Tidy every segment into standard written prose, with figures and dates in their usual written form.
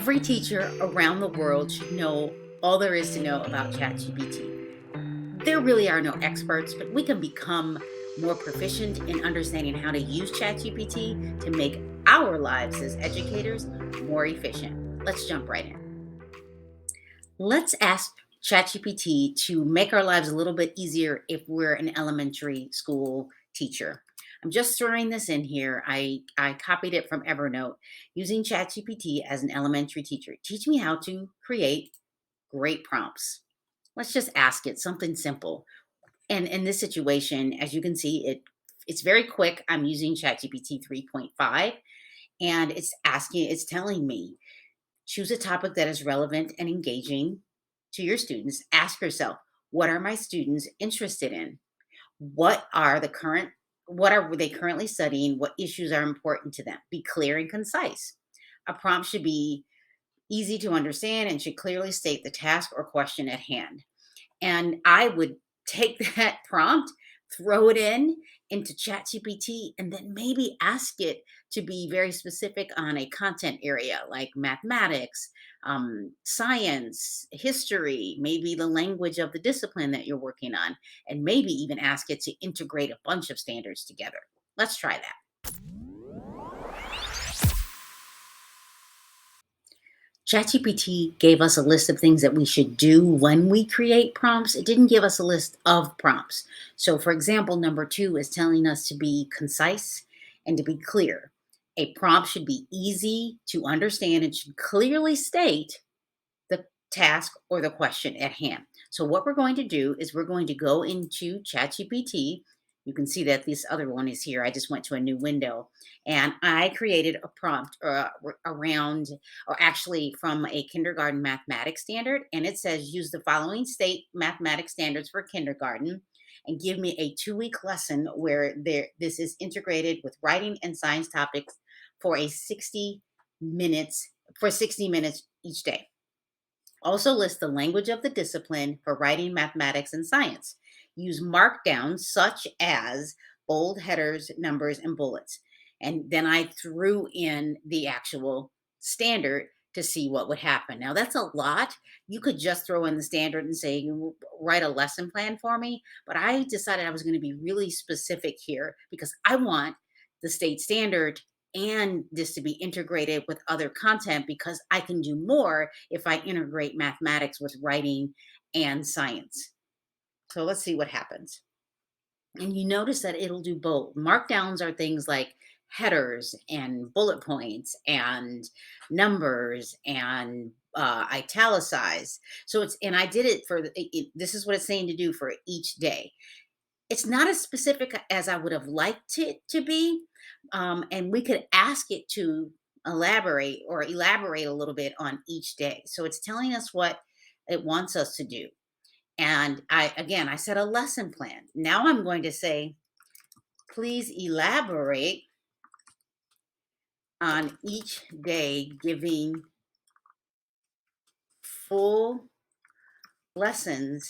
Every teacher around the world should know all there is to know about ChatGPT. There really are no experts, but we can become more proficient in understanding how to use ChatGPT to make our lives as educators more efficient. Let's jump right in. Let's ask ChatGPT to make our lives a little bit easier if we're an elementary school teacher. I'm just throwing this in here. I copied it from Evernote using ChatGPT as an elementary teacher. Teach me how to create great prompts. Let's just ask it something simple. And in this situation, as you can see, it's very quick. I'm using ChatGPT 3.5 and it's telling me choose a topic that is relevant and engaging to your students. Ask yourself, what are my students interested in? What are the current what are they currently studying? What issues are important to them? Be clear and concise. A prompt should be easy to understand and should clearly state the task or question at hand. And I would take that prompt, throw it into ChatGPT, and then maybe ask it to be very specific on a content area like mathematics, science, history, maybe the language of the discipline that you're working on, and maybe even ask it to integrate a bunch of standards together. Let's try that. ChatGPT gave us a list of things that we should do when we create prompts. It didn't give us a list of prompts. So, for example, number two is telling us to be concise and to be clear. A prompt should be easy to understand and should clearly state the task or the question at hand. So what we're going to do is we're going to go into ChatGPT. You can see that this other one is here. I just went to a new window and I created a prompt around, or actually from a kindergarten mathematics standard. And it says use the following state mathematics standards for kindergarten and give me a 2-week lesson where this is integrated with writing and science topics for a 60 minutes for 60 minutes each day. Also list the language of the discipline for writing, mathematics, and science. Use markdowns such as bold headers, numbers, and bullets. And then I threw in the actual standard to see what would happen. Now that's a lot. You could just throw in the standard and say, write a lesson plan for me. But I decided I was going to be really specific here because I want the state standard and this to be integrated with other content because I can do more if I integrate mathematics with writing and science. So let's see what happens. And you notice that it'll do both. Markdowns are things like headers and bullet points and numbers and italicize. So and I did it this is what it's saying to do for each day. It's not as specific as I would have liked it to be. And we could ask it to elaborate a little bit on each day. So it's telling us what it wants us to do. And I set a lesson plan. Now I'm going to say, please elaborate on each day, giving full lessons.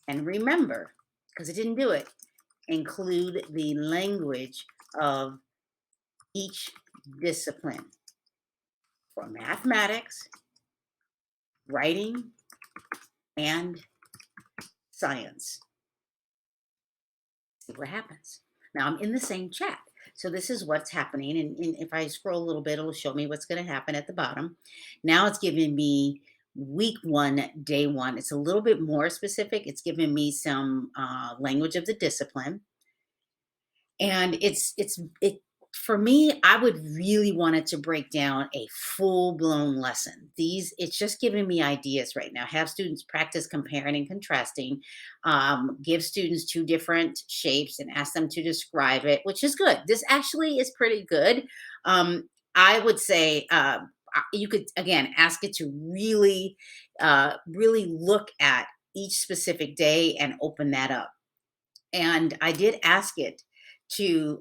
And remember, because it didn't do it, include the language of each discipline for mathematics, writing, and science. See what happens. Now I'm in the same chat. So this is what's happening. And if I scroll a little bit, it'll show me what's going to happen at the bottom. Now it's giving me week one, day one. It's a little bit more specific. It's giving me some language of the discipline. And it for me, I would really want it to break down a full-blown lesson. It's just giving me ideas right now. Have students practice comparing and contrasting, give students two different shapes and ask them to describe it, which is good. This actually is pretty good. I would say you could, again, ask it to really look at each specific day and open that up. And I did ask it to,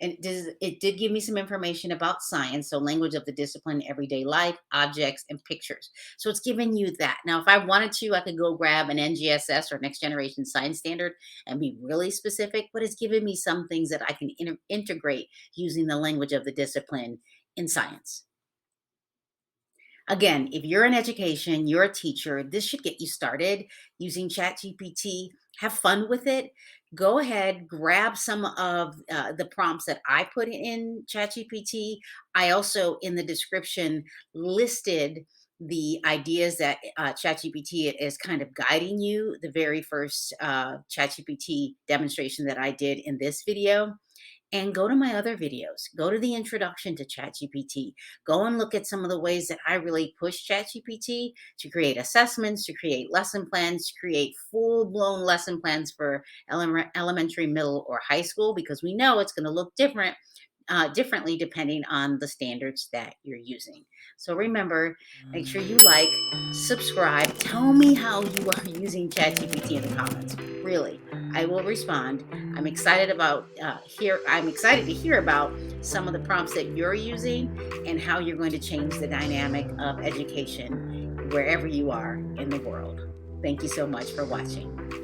it did give me some information about science, so language of the discipline, everyday life, objects, and pictures. So it's giving you that. Now, if I wanted to, I could go grab an NGSS or Next Generation Science Standard and be really specific, but it's giving me some things that I can integrate using the language of the discipline in science. Again, if you're in education, you're a teacher, this should get you started using ChatGPT. Have fun with it. Go ahead, grab some of the prompts that I put in ChatGPT. I also, in the description, listed the ideas that ChatGPT is kind of guiding you. The very first ChatGPT demonstration that I did in this video, and go to my other videos. Go to the introduction to ChatGPT. Go and look at some of the ways that I really push ChatGPT to create assessments, to create lesson plans, to create full blown lesson plans for elementary, middle, or high school, because we know it's going to look differently depending on the standards that you're using. So remember, make sure you like, subscribe, tell me how you are using ChatGPT in the comments. Really, I will respond. I'm excited to hear about some of the prompts that you're using and how you're going to change the dynamic of education wherever you are in the world. Thank you so much for watching.